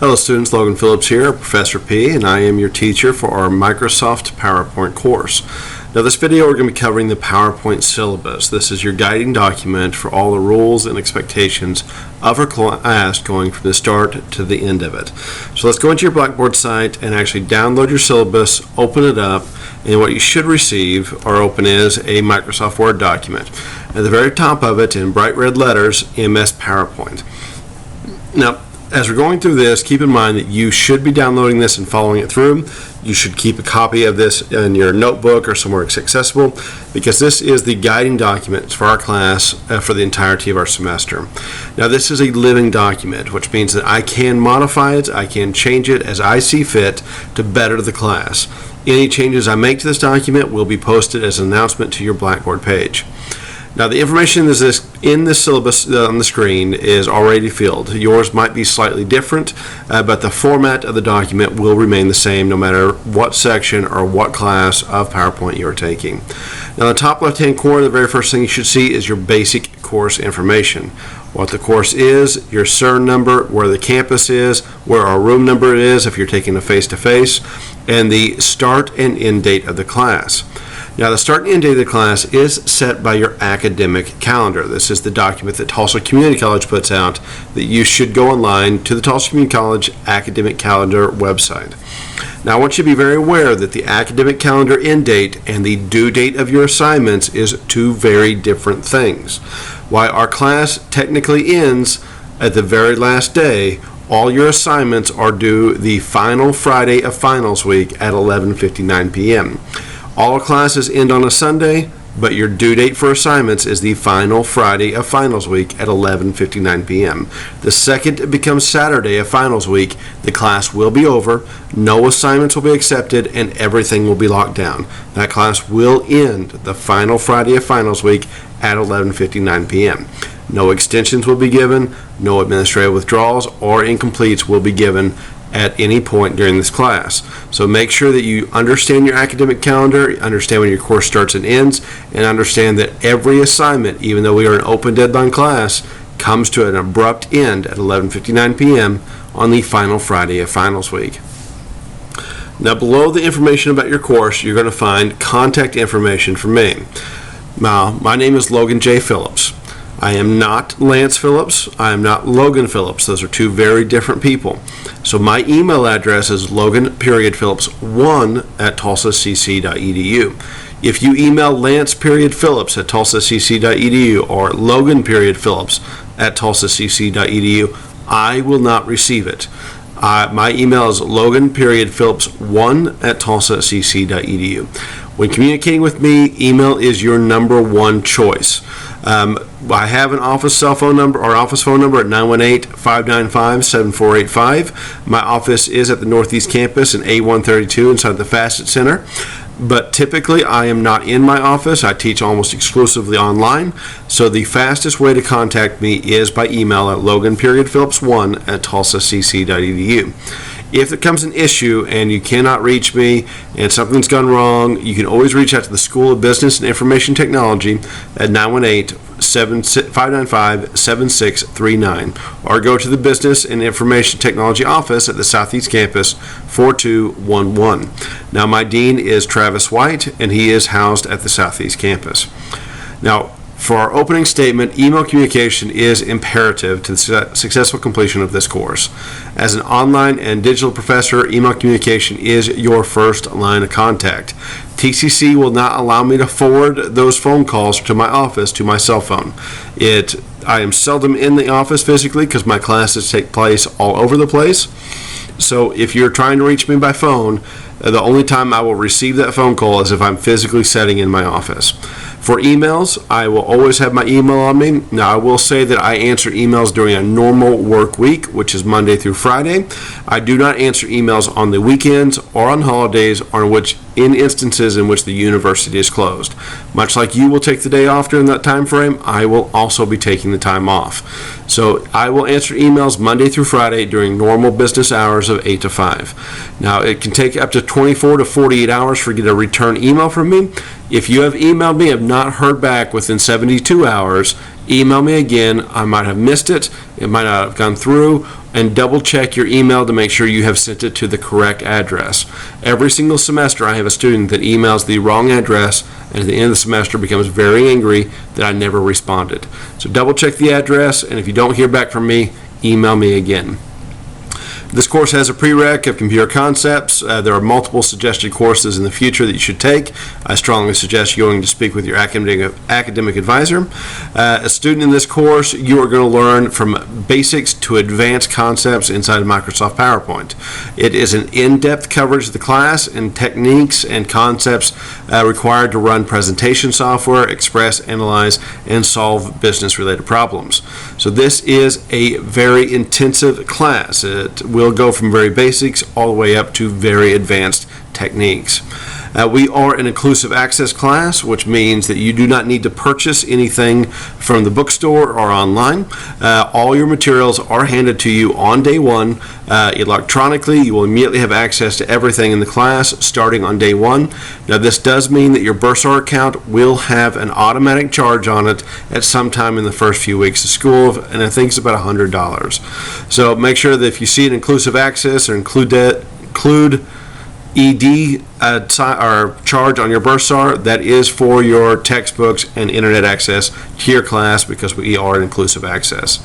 Hello students, Logan Phillips here, Professor P, and I am your teacher for our Microsoft PowerPoint course. Now this video we're going to be covering the PowerPoint syllabus. This is your guiding document for all the rules and expectations of our class going from the start to the end of it. So let's go into your Blackboard site and actually download your syllabus, open it up, and what you should receive or open is a Microsoft Word document. At the very top of it, in bright red letters, MS PowerPoint. Now, as we're going through this, keep in mind that you should be downloading this and following it through. You should keep a copy of this in your notebook or somewhere accessible, because this is the guiding document for our class for the entirety of our semester. Now this is a living document, which means that I can modify it, I can change it as I see fit to better the class. Any changes I make to this document will be posted as an announcement to your Blackboard page. Now the information in this syllabus on the screen is already filled. Yours might be slightly different, but the format of the document will remain the same no matter what section or what class of PowerPoint you're taking. Now in the top left hand corner, the very first thing you should see is your basic course information. What the course is, your CERN number, where the campus is, where our room number is if you're taking a face-to-face, and the start and end date of the class. Now the start and end date of the class is set by your academic calendar. This is the document that Tulsa Community College puts out that you should go online to the Tulsa Community College academic calendar website. Now I want you to be very aware that the academic calendar end date and the due date of your assignments is two very different things. While our class technically ends at the very last day, all your assignments are due the final Friday of finals week at 11:59 p.m. All our classes end on a Sunday, but your due date for assignments is the final Friday of finals week at 11:59 p.m. The second it becomes Saturday of finals week, the class will be over, no assignments will be accepted, and everything will be locked down. That class will end the final Friday of finals week at 11:59 p.m. No extensions will be given, no administrative withdrawals or incompletes will be given at any point during this class. So make sure that you understand your academic calendar, understand when your course starts and ends, and understand that every assignment, even though we are an open deadline class, comes to an abrupt end at 11:59 p.m. on the final Friday of finals week. Now below the information about your course, you're going to find contact information for me. Now, my name is Logan J. Phillips. I am not Lance Phillips. I am not Logan Phillips. Those are two very different people. So my email address is logan.phillips1@tulsacc.edu. If you email Lance.Phillips@tulsacc.edu or Logan.Phillips@tulsacc.edu, I will not receive it. My email is Logan.Phillips1@tulsacc.edu. When communicating with me, email is your number one choice. I have an office cell phone number or office phone number at 918-595-7485. My office is at the Northeast Campus in A132 inside the Facet Center. But typically I am not in my office. I teach almost exclusively online. So the fastest way to contact me is by email at Logan.Phillips1@tulsacc.edu. If there comes an issue and you cannot reach me and something's gone wrong, you can always reach out to the School of Business and Information Technology at 918-595-7639 or go to the Business and Information Technology office at the Southeast Campus 4211. Now my dean is Travis White and he is housed at the Southeast Campus. Now for our opening statement, email communication is imperative to the successful completion of this course. As an online and digital professor, email communication is your first line of contact. TCC will not allow me to forward those phone calls to my office to my cell phone. I am seldom in the office physically because my classes take place all over the place. So if you're trying to reach me by phone, the only time I will receive that phone call is if I'm physically sitting in my office. For emails, I will always have my email on me. Now, I will say that I answer emails during a normal work week, which is Monday through Friday. I do not answer emails on the weekends or on holidays or in instances in which the university is closed. Much like you will take the day off during that time frame, I will also be taking the time off. So I will answer emails Monday through Friday during normal business hours of 8 to 5. Now, it can take up to 24 to 48 hours for you to get a return email from me. If you have emailed me and have not heard back within 72 hours, email me again. I might have missed it. It might not have gone through. And double check your email to make sure you have sent it to the correct address. Every single semester I have a student that emails the wrong address, and at the end of the semester becomes very angry that I never responded. So double check the address, and if you don't hear back from me, email me again. This course has a prereq of computer concepts. There are multiple suggested courses in the future that you should take. I strongly suggest going to speak with your academic advisor. A student in this course, you are going to learn from basics to advanced concepts inside of Microsoft PowerPoint. It is an in-depth coverage of the class and techniques and concepts required to run presentation software, express, analyze, and solve business-related problems. So this is a very intensive class. It will go from very basics all the way up to very advanced techniques. We are an inclusive access class, which means that you do not need to purchase anything from the bookstore or online. All your materials are handed to you on day one electronically. You will immediately have access to everything in the class starting on day one. Now, this does mean that your Bursar account will have an automatic charge on it at some time in the first few weeks of school, and I think it's about $100. So make sure that if you see an inclusive access or include ED or charge on your Bursar, that is for your textbooks and internet access to your class, because we are an inclusive access.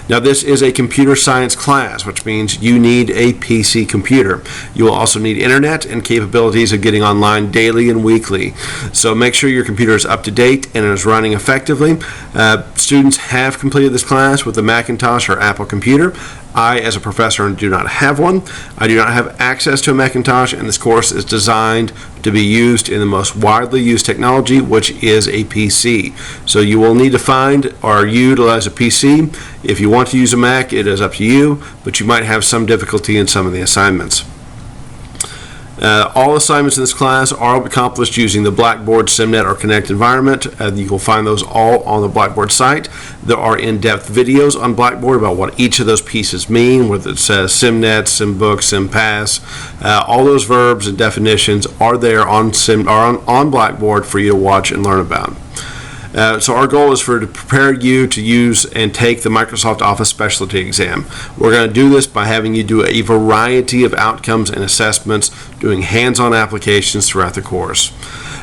Now, this is a computer science class, which means you need a PC computer. You will also need internet and capabilities of getting online daily and weekly. So make sure your computer is up to date and is running effectively. Students have completed this class with a Macintosh or Apple computer. I, as a professor, do not have one. I do not have access to a Macintosh, and this course is designed to be used in the most widely used technology, which is a PC. So you will need to find or utilize a PC. If you want to use a Mac, it is up to you, but you might have some difficulty in some of the assignments. All assignments in this class are accomplished using the Blackboard, SimNet, or Connect environment. You will find those all on the Blackboard site. There are in-depth videos on Blackboard about what each of those pieces mean, whether it says SimNet, SimBook, SimPass. All those verbs and definitions are there on Blackboard for you to watch and learn about. So our goal is to prepare you to use and take the Microsoft Office Specialty Exam. We're going to do this by having you do a variety of outcomes and assessments, doing hands-on applications throughout the course.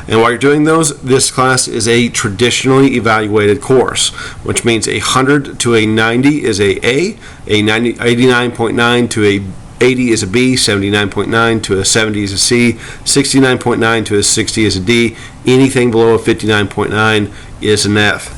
And while you're doing those, this class is a traditionally evaluated course, which means 100 to a 90 is a 89.9 to a 80 is a B, 79.9 to a 70 is a C, 69.9 to a 60 is a D. Anything below a 59.9 is an F.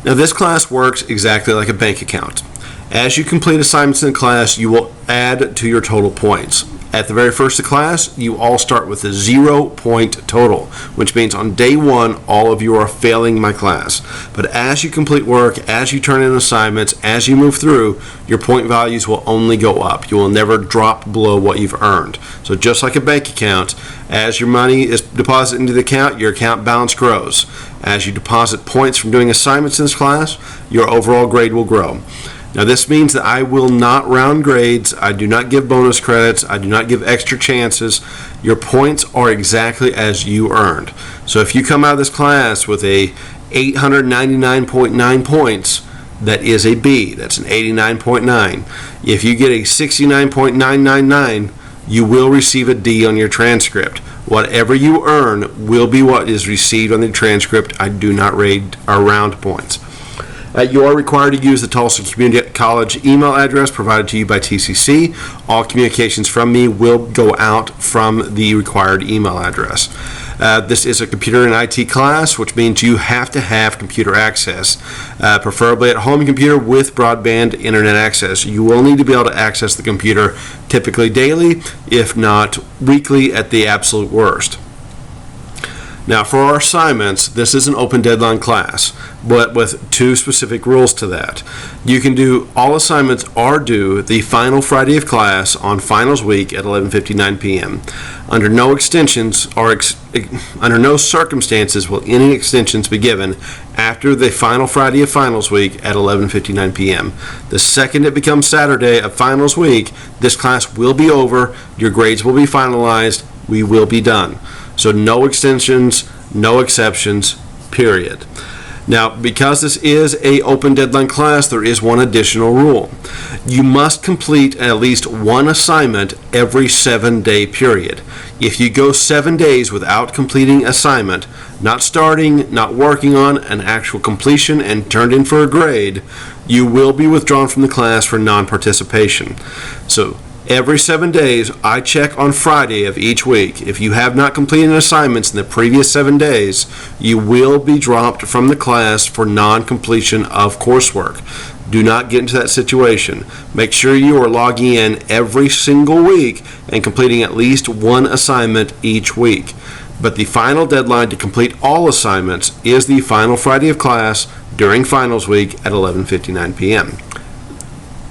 Now this class works exactly like a bank account. As you complete assignments in the class, you will add to your total points. At the very first of class, you all start with a 0-point total, which means on day one, all of you are failing my class. But as you complete work, as you turn in assignments, as you move through, your point values will only go up. You will never drop below what you've earned. So just like a bank account, as your money is deposited into the account, your account balance grows. As you deposit points from doing assignments in this class, your overall grade will grow. Now this means that I will not round grades, I do not give bonus credits, I do not give extra chances. Your points are exactly as you earned. So if you come out of this class with a 899.9 points, that is a B, that's an 89.9. If you get a 69.999, you will receive a D on your transcript. Whatever you earn will be what is received on the transcript. I do not round points. You are required to use the Tulsa Community College email address provided to you by TCC. All communications from me will go out from the required email address. This is a computer and IT class, which means you have to have computer access, preferably at home computer with broadband internet access. You will need to be able to access the computer typically daily, if not weekly at the absolute worst. Now, for our assignments, this is an open deadline class, but with two specific rules to that. You can do, all assignments are due the final Friday of class on finals week at 11:59 p.m. Under no extensions or under no circumstances will any extensions be given after the final Friday of finals week at 11:59 p.m. The second it becomes Saturday of finals week, this class will be over, your grades will be finalized, we will be done. So no extensions, no exceptions, period. Now, because this is an open deadline class, there is one additional rule. You must complete at least one assignment every 7-day period. If you go 7 days without completing assignment, not starting, not working on an actual completion and turned in for a grade, you will be withdrawn from the class for non-participation. So every 7 days, I check on Friday of each week. If you have not completed assignments in the previous 7 days, you will be dropped from the class for non-completion of coursework. Do not get into that situation. Make sure you are logging in every single week and completing at least one assignment each week. But the final deadline to complete all assignments is the final Friday of class during finals week at 11:59 p.m.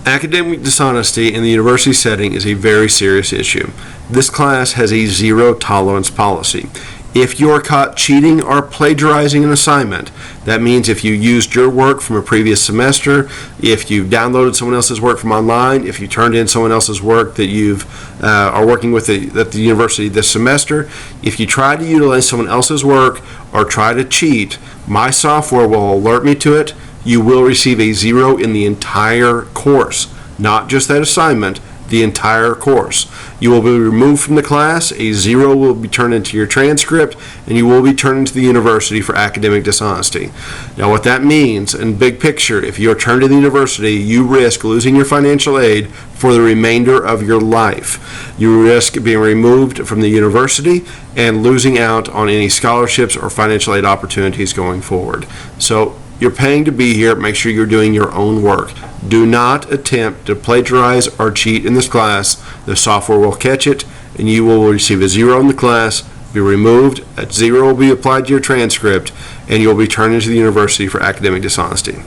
Academic dishonesty in the university setting is a very serious issue. This class has a zero tolerance policy. If you are caught cheating or plagiarizing an assignment, that means if you used your work from a previous semester, if you downloaded someone else's work from online, if you turned in someone else's work that you've are working with at the university this semester, if you try to utilize someone else's work or try to cheat, my software will alert me to it. You will receive a 0 in the entire course, not just that assignment, the entire course. You will be removed from the class, a 0 will be turned into your transcript, and you will be turned into the university for academic dishonesty. Now what that means, in big picture, if you are turned to the university, you risk losing your financial aid for the remainder of your life. You risk being removed from the university and losing out on any scholarships or financial aid opportunities going forward. So you're paying to be here. Make sure you're doing your own work. Do not attempt to plagiarize or cheat in this class. The software will catch it, and you will receive a 0 in the class, be removed. A 0 will be applied to your transcript, and you'll be turned into the university for academic dishonesty.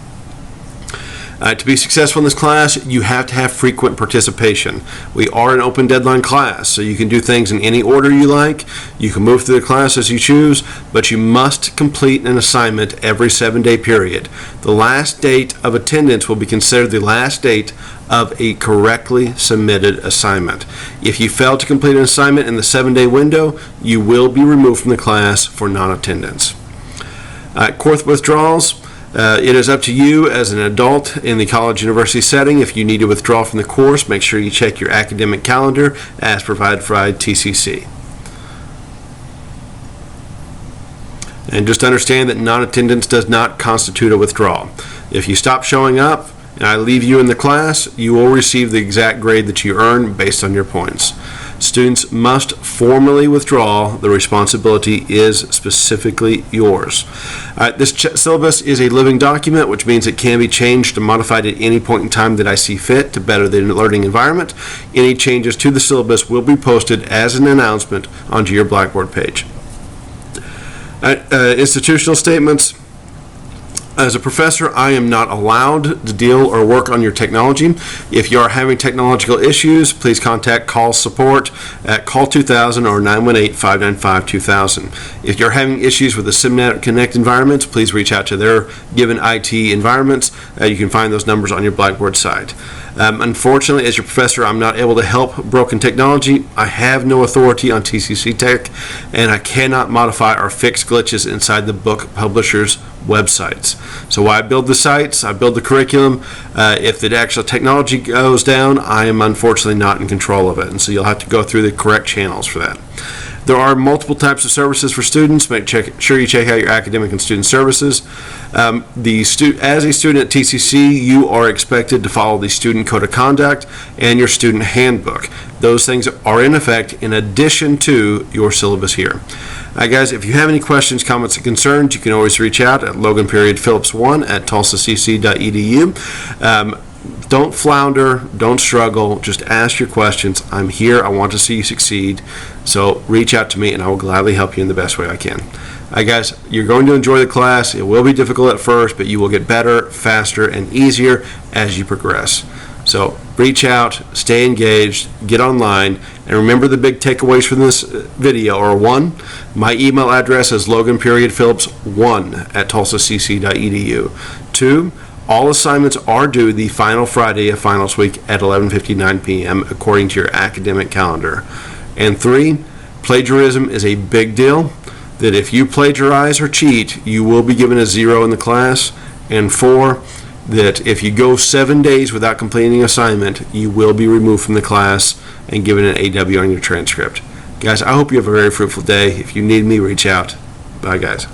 To be successful in this class, you have to have frequent participation. We are an open deadline class, so you can do things in any order you like. You can move through the class as you choose, but you must complete an assignment every 7-day period. The last date of attendance will be considered the last date of a correctly submitted assignment. If you fail to complete an assignment in the 7-day window, you will be removed from the class for non-attendance. Course withdrawals. It is up to you as an adult in the college university setting. If you need to withdraw from the course, make sure you check your academic calendar as provided by TCC. And just understand that non-attendance does not constitute a withdrawal. If you stop showing up and I leave you in the class, you will receive the exact grade that you earn based on your points. Students must formally withdraw. The responsibility is specifically yours. This syllabus is a living document, which means it can be changed and modified at any point in time that I see fit to better the learning environment. Any changes to the syllabus will be posted as an announcement onto your Blackboard page. Institutional statements. As a professor, I am not allowed to deal or work on your technology. If you are having technological issues, please contact call support at call 2000 or 918-595-2000. If you're having issues with the SimNet Connect environments, please reach out to their given IT environments. You can find those numbers on your Blackboard site. Unfortunately, as your professor, I'm not able to help broken technology. I have no authority on TCC Tech, and I cannot modify or fix glitches inside the book publishers' websites. So I build the sites, I build the curriculum. If the actual technology goes down, I am unfortunately not in control of it, and so you'll have to go through the correct channels for that. There are multiple types of services for students. Make sure you check out your academic and student services. As a student at TCC, you are expected to follow the student code of conduct and your student handbook. Those things are in effect in addition to your syllabus here. Guys, if you have any questions, comments, and concerns, you can always reach out at logan.phillips1@tulsacc.edu. Don't flounder, don't struggle, just ask your questions. I'm here, I want to see you succeed, so reach out to me and I will gladly help you in the best way I can. Guys, you're going to enjoy the class. It will be difficult at first, but you will get better, faster, and easier as you progress. So reach out, stay engaged, get online, and remember the big takeaways from this video are: 1, my email address is logan.phillips1@tulsacc.edu. 2, all assignments are due the final Friday of finals week at 11:59 p.m. according to your academic calendar. And 3, plagiarism is a big deal, that if you plagiarize or cheat, you will be given a 0 in the class. And 4, that if you go 7 days without completing an assignment, you will be removed from the class and given an AW on your transcript. Guys, I hope you have a very fruitful day. If you need me, reach out. Bye, guys.